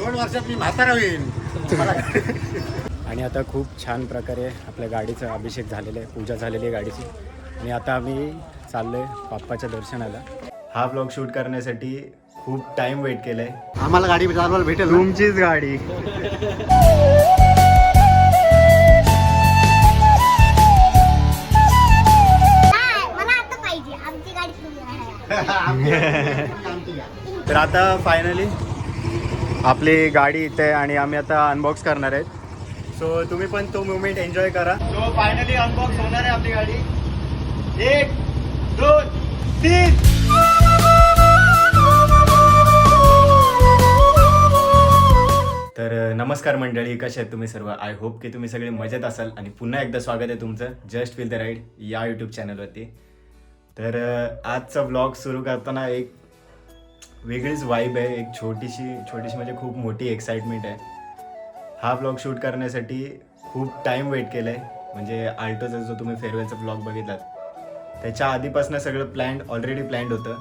2 वर्षात मी म्हातारा होईन. आणि आता खूप छान प्रकारे आपल्या गाडीचा अभिषेक झालेला आहे, पूजा झालेली आहे गाडीची. आणि आता आम्ही चाललो आहे बाप्पाच्या दर्शनाला. हा ब्लॉग शूट करण्यासाठी खूप टाइम वेट केलाय. आम्हाला गाडी चालवायला भेटेल ना? तुमचीच गाडी. तर आता फायनली आपली गाडी इथे आहे आणि आम्ही आता अनबॉक्स करणार आहेत. सो तुम्ही पण तो मुवमेंट एन्जॉय करा. सो फायनली अनबॉक्स होणार आहे आपली गाडी. 1 2 3. तर नमस्कार मंडळी, कसे आहेत तुम्ही सर्व? आय होप की तुम्ही सगळे मजेत असाल. आणि पुन्हा एकदा स्वागत आहे तुमचं जस्ट फील द राईड या यूट्यूब चॅनलवरती. तर आजचा व्लॉग सुरू करताना एक वेगळीच वाईब आहे, एक छोटीशी म्हणजे खूप मोठी एक्साइटमेंट आहे. हा व्लॉग शूट करण्यासाठी खूप टाईम वेट केला आहे. म्हणजे आल्टोचा जो तुम्ही फेअरवेलचा व्लॉग बघितलात त्याच्या आधीपासून सगळं ऑलरेडी प्लॅन्ड होतं.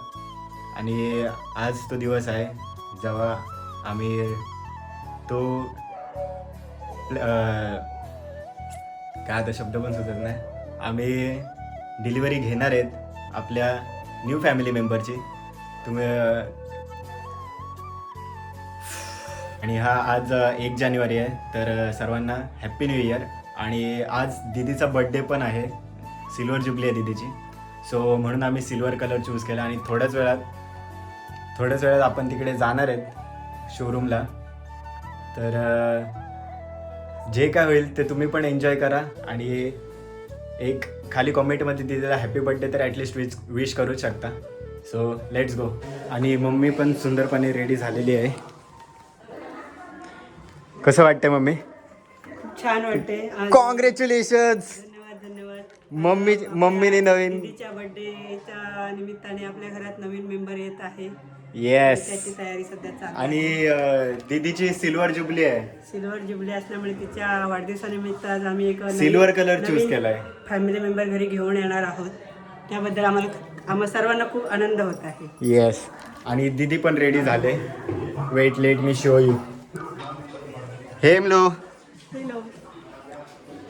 आणि आज तो दिवस आहे जेव्हा आम्ही तो काय आता शब्द पण सुचत नाही, आम्ही डिलिव्हरी घेणार आहेत आपल्या न्यू फॅमिली मेंबरची. तुम्ही आणि हा आज 1 जानेवारी आहे. तर सर्वांना हॅप्पी न्यू इयर. आणि आज दीदीचा बड्डे पण आहे, सिल्वर जुबली आहे दीदीची. सो म्हणून आम्ही सिल्वर कलर चूज केला. आणि थोड्याच वेळात आपण तिकडे जाणार आहेत शोरूमला. तर जे काय होईल ते तुम्ही पण एन्जॉय करा. आणि एक खाली कॉमेंटमध्ये दिलेला हॅपी बर्थडे तर ॲटलिस्ट विश करूच शकता. So let's go. आणि मम्मी पण सुंदरपणे रेडी झालेली आहे. कसं वाटतंय मम्मी? छान वाटते. कॉंग्रॅच्युलेशन्स. धन्यवाद. मम्मीने नवीन दीदीच्या बर्थडेच्या निमित्ताने आपल्या घरात नवीन मेंबर येत आहे. येस. त्याची तयारी सध्या चालू आहे. आणि दीदीची सिल्वर जुबली आहे. सिल्वर जुबली असल्यामुळे तिच्या वाढदिवसानिमित्त आज आम्ही एक सिल्वर कलर चूज केलाय. फॅमिली मेंबर घरी घेऊन येणार आहोत. त्याबद्दल आम्हाला सर्वांना खूप आनंद होत आहे. येस. आणि दीदी पण रेडी झाले. Wait let me show you. हेमलो,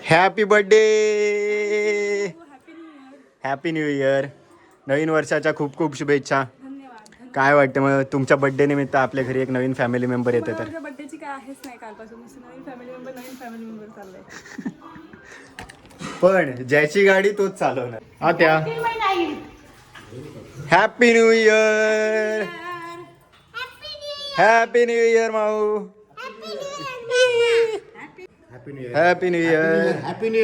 happy birthday. Happy new year. नवीन वर्षाच्या खूप खूप शुभेच्छा. काय वाटतं मग तुमच्या बर्थडे निमित्त आपल्या घरी एक नवीन फॅमिली मेंबर येते? तर बर्थडेची काय आहेच नाही, कालपासून नवीन फॅमिली मेंबर चाललंय. पण ज्याची गाडी तोच चालवणार. हा त्या happy new year. Happy new year माऊ. Happy new year. Happy new year. Happy new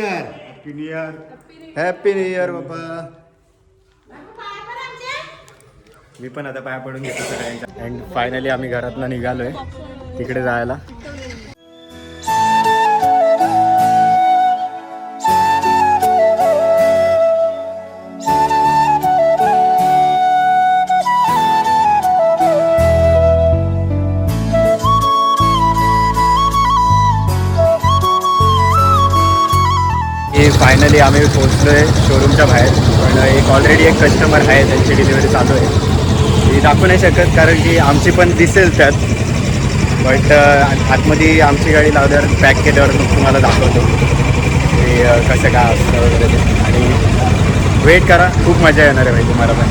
year. Happy new year बाबा. मी पण आता पाया पडून घेतो सगळ्यांच्या. अँड फायनली आम्ही घरातनं निघालोय तिकडे जायला. फायनली आम्ही पोहोचलोय शोरूमच्या बाहेर. पण ऑलरेडी एक कस्टमर आहे, त्यांची डिलिव्हरी चालू आहे. ती दाखवू नाही शकत कारण की आमची पण दिसेल त्यात. बट आतमध्ये आमची गाडी लावल्यावर पॅक केल्यावर मग तुम्हाला दाखवतो की कसं काय असतं वगैरे ते. आणि वेट करा, खूप मजा येणार आहे भाई तुम्हाला पण.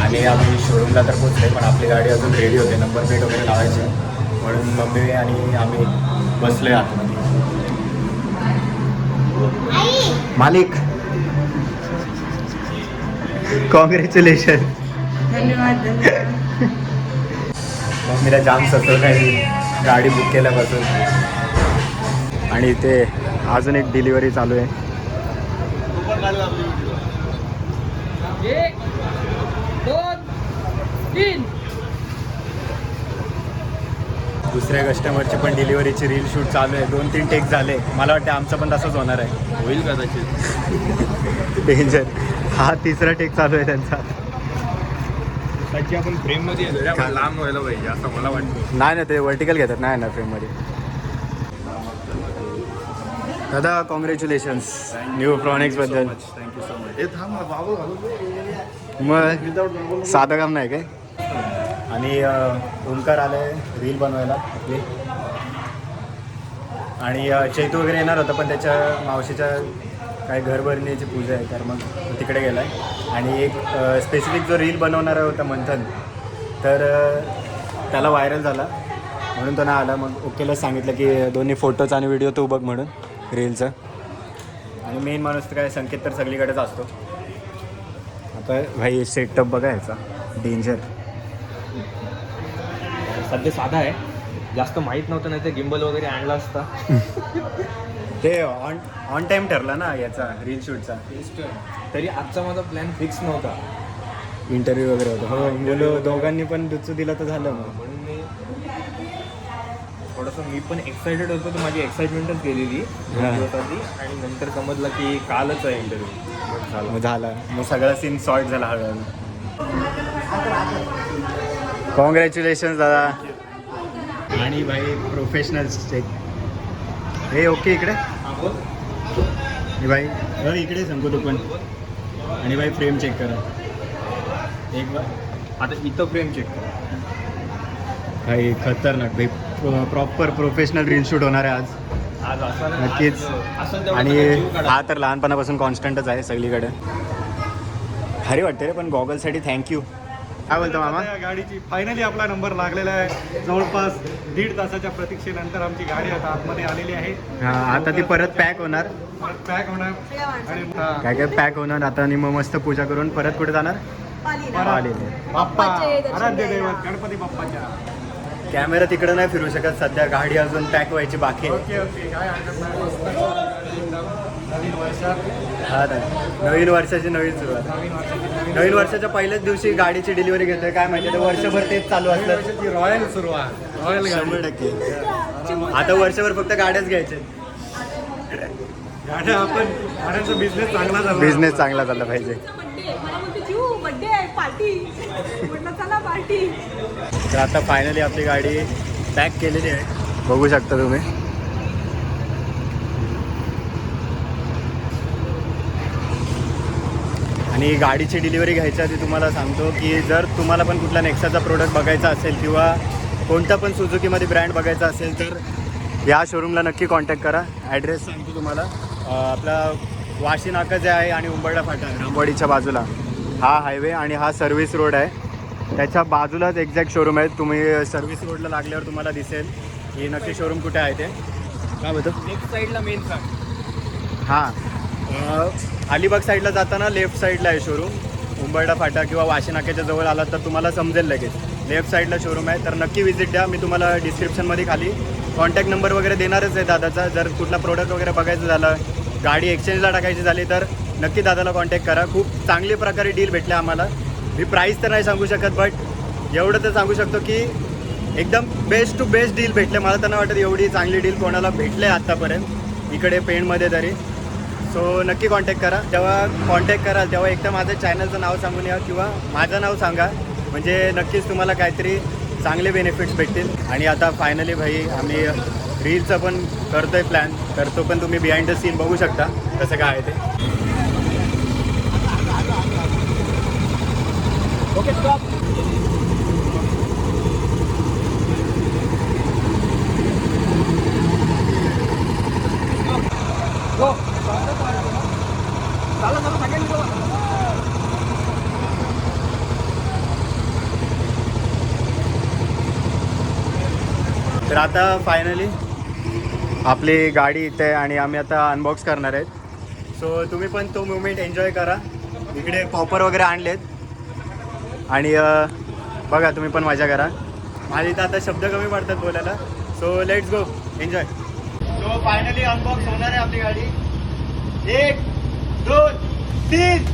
आणि आम्ही शोरूमला तर पोहोचले पण आपली गाडी अजून रेडी होते, नंबर प्लेट वगैरे लावायची. म्हणून मम्मी आणि आम्ही बसलो आहे आतमध्ये. मालिक कॉंग्रॅच्युलेशन. धन्यवाद. मम्मीला जाम सतत नाही गाडी बुक केल्यापासून. आणि इथे अजून एक डिलिव्हरी चालू आहे. 1 2 3. दुसऱ्या कस्टमरची पण डिलिव्हरीची रील शूट चालू आहे. 2-3 टेक झाले. मला वाटतं आमचं पण तसंच होणार आहे. होईल कदाचित. डेंजर. हा 3रा टेक चालू आहे त्यांचा. त्याची आपण फ्रेममध्ये येतो, लांब व्हायला पाहिजे असं मला वाटतं. नाही ना, ते वर्टिकल घेतात. नाही ना फ्रेममध्ये. दादा कॉंग्रॅच्युलेशन्स न्यू प्रॉडक्ट्सबद्दल. Thank you so much. हे थांब बाबू घालू. मग साधं काम नाही काय? आणि ओमकार आले रील बनवायला आपली. आणि चैतू वगैरे येणार होता पण त्याच्या मावशीच्या काय घरभरणीची पूजा आहे तर मग तो तिकडे गेला आहे. आणि एक स्पेसिफिक जो रील बनवणारा होता मंथन तर त्याला व्हायरल झाला म्हणून तो ना आला. मग ओकेला सांगितलं की दोन्ही फोटोचा आणि व्हिडिओ तू बघ म्हणून रीलचं. आणि मेन माणूस तर काय संकेत तर सगळीकडेच असतो. आता भाई सेटअप बघा ह्याचा डेंजर. सध्या साधा आहे, जास्त माहीत नव्हतं नाही ते गिम्बल वगैरे आणला असता. ते ऑन टाईम ठरला ना याचा रील शूटचा. तरी आजचा माझा प्लॅन फिक्स नव्हता. इंटरव्ह्यू वगैरे होता. हो बोलो दोघांनी पण दुचू दिला तर झालं मग. म्हणून मी पण एक्सायटेड होतो, तर माझी एक्साइटमेंटच गेलेली दिवसाची. आणि नंतर समजलं की कालच आहे इंटरव्ह्यू. मग झाला मग सगळा सीन सॉर्ट झाला हळूहळू. कॉंग्रॅच्युलेशन दादा. आणि भाई प्रोफेशनल चेक हे ओके इकडे हे भाई इकडे सांगू तू पण. आणि भाई फ्रेम चेक करा एक बार. आता इथं फ्रेम चेक कर. भाई खतरनाक भाई प्रॉपर प्रोफेशनल रील शूट होणार आहे आज असं नक्कीच. आणि हा तर लहानपणापासून कॉन्स्टंटच आहे सगळीकडे. भारी वाटते रे पण गॉगलसाठी थँक्यू. काय बोलतो मामा? गाडीची फायनली आपला नंबर लागलेला आहे. जवळपास 1.5 तासाच्या प्रतीक्षेनंतर आमची गाडी आता आतमध्ये आलेली आहे. हां आता ती परत पॅक होणार. परत पॅक होणार आणि काय काय पॅक होणार आता. आणि मग मस्त पूजा करून परत कुठे जाणार? पालीला. बाप्पा आराध्य दैवत गणपती बाप्पाच्या. कॅमेरा तिकडे नाही फिरू शकत सध्या, गाडी अजून पॅक व्हायची बाकी आहे. ओके ओके काय हरकत नाही. नवीन वर्षात हा ना नवीन वर्षाची नवीन सुरुवात. नवीन वर्षाच्या पहिल्याच दिवशी गाडीची डिलिव्हरी घेतोय काय माहिती. वर्षभर तेच चालू असतं. वर्षाची रॉयल सुरुवात. रॉयल 100%. आता वर्षभर फक्त गाड्याच घ्यायचे. गाड्या आपण गाड्यांचा बिझनेस चांगला झाला. बिझनेस चांगला झाला पाहिजे. मला बोलते जीव बर्थडे आहे पार्टी. म्हटलं चला पार्टी. तर आता फायनली आपली गाडी पॅक केलेली आहे बघू शकता तुम्ही. आणि गाडीची डिलिव्हरी घ्यायच्या आधी तुम्हाला सांगतो की जर तुम्हाला पण कुठला नेक्साचा प्रोडक्ट बघायचा असेल किंवा कोणता पण सुझुकीमध्ये ब्रँड बघायचा असेल तर या शोरूमला नक्की कॉन्टॅक्ट करा. ॲड्रेस सांगतो तुम्हाला. आपला वाशी नाका जे आहे आणि उंबरडा फाटा रामवाडीच्या बाजूला हा हायवे आणि हा सर्व्हिस रोड आहे. त्याच्या बाजूलाच एक्झॅक्ट शोरूम आहे. तुम्ही सर्व्हिस रोडला लागल्यावर तुम्हाला दिसेल की नक्की शोरूम कुठे आहे ते. काय बोलतो? लेफ्ट साईडला मेन सांग. हां अलिबाग साईडला जाताना लेफ्ट साईडला आहे शोरूम. उंबरडा फाटा किंवा वाशी नाक्याच्या जवळ आला तर तुम्हाला समजेल लगेच. लेफ्ट साईडला शोरूम आहे तर नक्की विजिट द्या. मी तुम्हाला डिस्क्रिप्शनमध्ये खाली कॉन्टॅक्ट नंबर वगैरे देणारच आहे दादाचा. जर कुठला प्रोडक्ट वगैरे बघायचं झालं, गाडी एक्सचेंजला टाकायची झाली तर नक्की दादाला कॉन्टॅक्ट करा. खूप चांगली प्रकारे डील भेटले आम्हाला. मी प्राईस तर नाही सांगू शकत बट एवढं तर सांगू शकतो की एकदम बेस्ट टू बेस्ट डील भेटले. मला तर नाही वाटत एवढी चांगली डील कोणाला भेटले आत्तापर्यंत इकडे पेणमध्ये तरी. सो नक्की कॉन्टॅक्ट करा. जेव्हा कॉन्टॅक्ट कराल तेव्हा एकदा माझं चॅनलचं नाव सांगून या किंवा माझं नाव सांगा म्हणजे नक्कीच तुम्हाला काहीतरी चांगले बेनिफिट्स भेटतील. आणि आता फायनली भाई आम्ही रीलचं पण करतो आहे प्लॅन. तर तो पण तुम्ही बिहाइंड द सीन बघू शकता कसं काय आहे ते. Okay stop. तर आता फायनली आपली गाडी इथे आहे आणि आम्ही आता अनबॉक्स करणार आहेत. सो तुम्ही पण तो मुवमेंट एन्जॉय करा. इकडे पॉपर वगैरे आणलेत आणि बघा तुम्ही पण मजा करा. माझ्या इथं आता शब्द कमी पडतात बोलायला. So let's go enjoy. So finally unbox होणार आहे आपली गाडी. 1 2 3.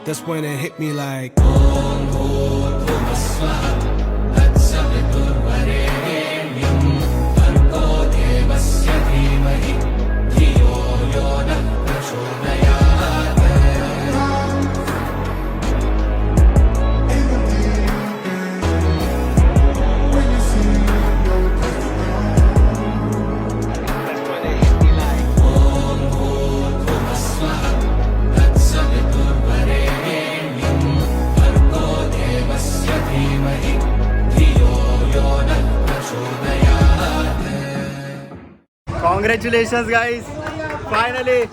That's when it hit me like Congratulations guys. Finally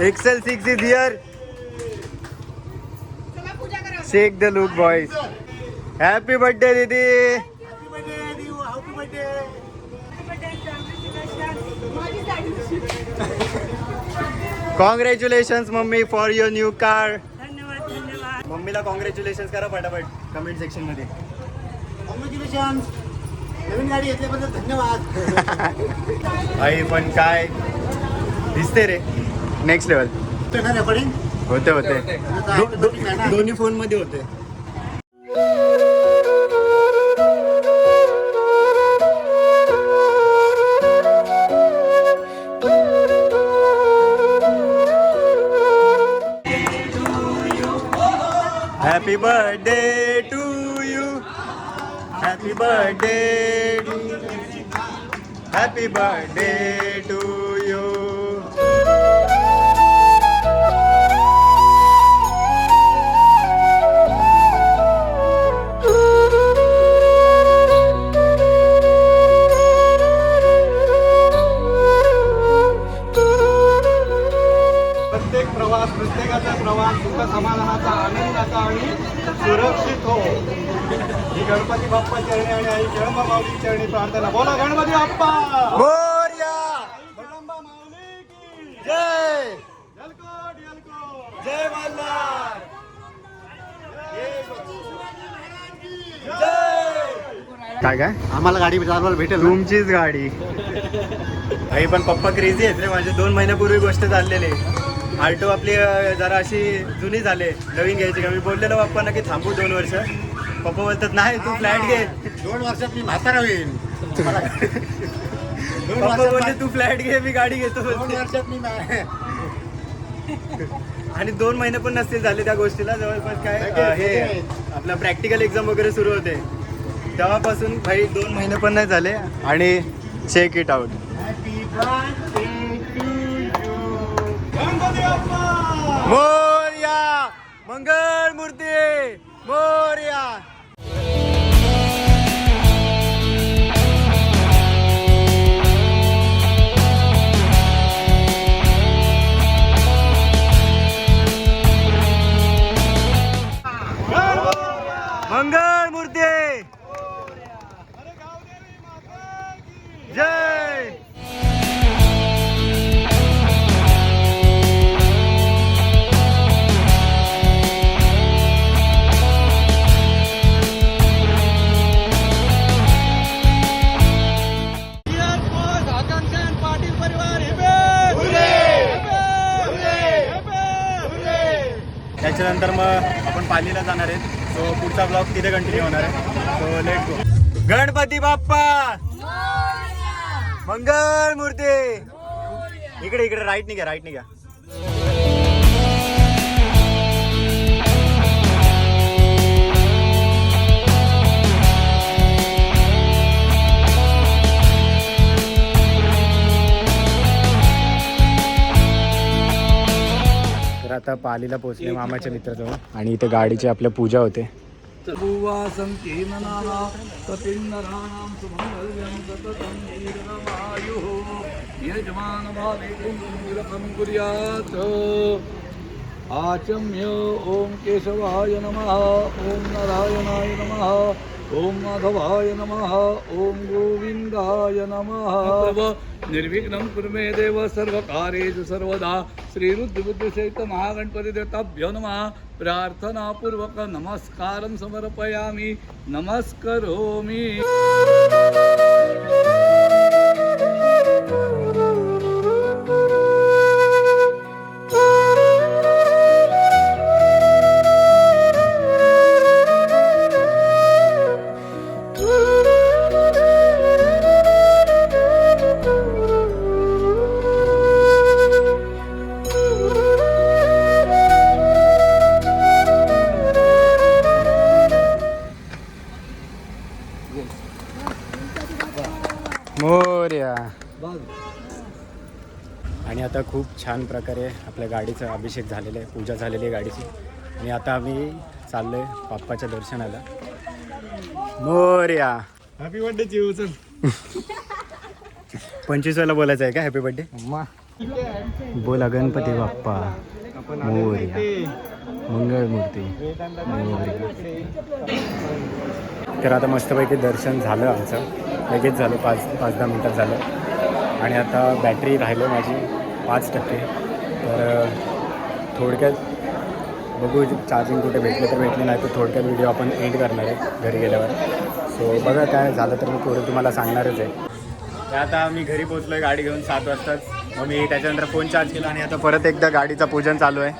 XL6 is here. Shake the look boys. Happy birthday didi. Congratulations mummy for your new car. धन्यवाद धन्यवाद. मम्मीला congratulation करा फटाफट comment section मध्ये. नवीन गाडी घेतल्याबद्दल धन्यवाद. आई पण काय दिसते रे नेक्स्ट लेवल. रेकॉर्डिंग होते दोन्ही फोन मध्ये होते. Happy birthday to you. Happy birthday. Happy birthday to you. प्रत्येक प्रवास प्रत्येकाचा प्रवास सुख समाधानाचा आनंदाचा आणि सुरक्षित हो ही गणपती बाप्पा चरणी आणि आई जळंबा माऊली चरणी प्रार्थना. बोला गणपती बाप्पा मोरया. जळंबा माऊली की जय जलकोट जलकोट. जय मल्हार. काय काय आम्हाला गाडी चालवायला भेटेल ना? तुमचीच गाडी. आई पण पप्पा क्रेझी आहेत रे माझे. 2 महिन्यापूर्वी गोष्ट चाललेली. आल्टो आपली जरा अशी जुनी झाले नवीन घ्यायची का. मी बोललेलो पप्पांना की थांबू 2 वर्ष. पप्पा बोलतात नाही तू फ्लॅट घे. 2 वर्षात मी म्हातारा होईल. पप्पा बोलले तू फ्लॅट घे मी गाडी घेतो 2 बोलते. वर्षात मी आणि 2 महिने पण नसतील झाले त्या गोष्टीला. जवळपास काय हे आपला प्रॅक्टिकल एक्झाम वगैरे सुरू होते तेव्हापासून भाई 2 महिने पण नाही झाले. आणि check it out. Ganpati Bappa Morya. मंगळ मूर्ती मोरया. मंगळ मूर्ती जय. त्याच्यानंतर मग आपण पालीला जाणार आहे. सो पुढचा ब्लॉग तिथे कंटिन्यू होणार आहे. So let go. Ganpati Bappa Mangal Murti. इकडे इकडे राईट निघा राईट निघा. तर आता पालीला पोहोचले मामाच्या मित्राजवळ आणि इथे गाडीची आपल्या पूजा होते. आचम्य ओम केशवाय नमः ओम नारायणाय नमः ओम माधवाय नमः ओम गोविंदाय नमः. निर्विघ्नं कुरु मे देव सर्वकार्येषु सर्वदा. श्रीरुद्रबुद्धसहित महागणपती देवताभ्यो नमः. प्रार्थनापूर्वक नमस्कारं समर्पयामि नमस्करोमि. मोरया. आणि आता खूप छान प्रकारे आपल्या गाडीचा अभिषेक झालेला आहे. पूजा झालेली आहे गाडीची. आणि आता आम्ही चाललोय बाप्पाच्या दर्शनाला. मोरया. हॅपी बर्थडे चिव. चल 25 बोलायचं आहे का हॅपी बर्थडे? बोला गणपती बाप्पा मोरया मंगळमूर्ती मोरया. तर आता मस्तपैकी दर्शन झालं आमचं, लगेच झालं 5-10 मिनटात झालं. आणि आता बॅटरी राहिली माझी 5%. तर थोडक्यात बघू चार्जिंग कुठे भेटलं तर भेटलं, नाही तर थोडक्यात व्हिडिओ आपण एंड करणार आहे घरी गेल्यावर. सो बघा काय झालं तर मी थोडं तुम्हाला सांगणारच आहे. तर आता मी घरी पोचलो आहे गाडी घेऊन 7 वाजताच. मग मी त्याच्यानंतर फोन चार्ज केला आणि आता परत एकदा गाडीचं पूजन चालू आहे.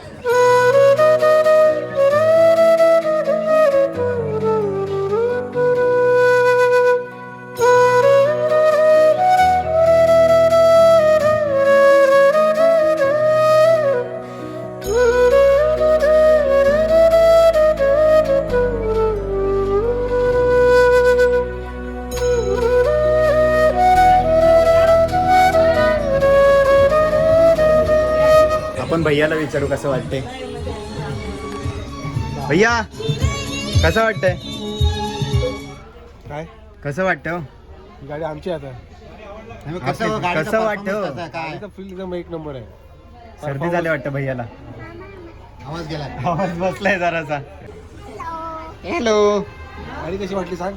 आपण भैयाला विचारू कसं वाटते. भैया कसं वाटतंय? काय कसं वाटतं? गाडी आमची आता कसं वाटतं? काय फील्ड एकदम एक नंबर आहे. सर्दी झाली वाटतं भैयाला. आवाज गेला. आवाज बसलाय जरासा. हॅलो. गाडी कशी वाटली सांग.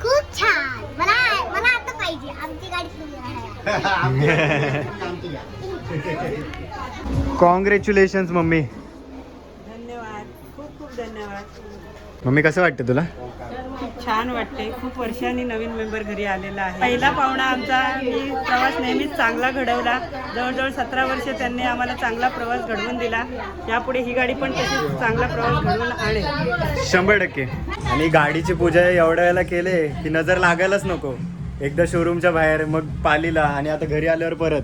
खूप छान. मला मला आता पाहिजे आमची गाडी. Congratulations mummy. धन्यवाद, खूप खूप धन्यवाद. मम्मी कसं वाटतं तुला? खूप छान वाटते. खूप वर्षांनी नवीन मेंबर घरी आलेला आहे. पहिला पाहुणा आमचा. मी प्रवास नेहमीच चांगला घडवला. जवळजवळ 17 वर्ष त्यांनी आम्हाला चांगला प्रवास घडवून दिला. यापुढे ही गाडी पण तशीच चांगला प्रवास घडवून आणेल 100%. आणि गाडीची पूजा एवढ्या वेळेला केले की नजर लागायलाच नको. एकदा शोरूमच्या बाहेर, मग पालीला, आणि आता घरी आल्यावर परत.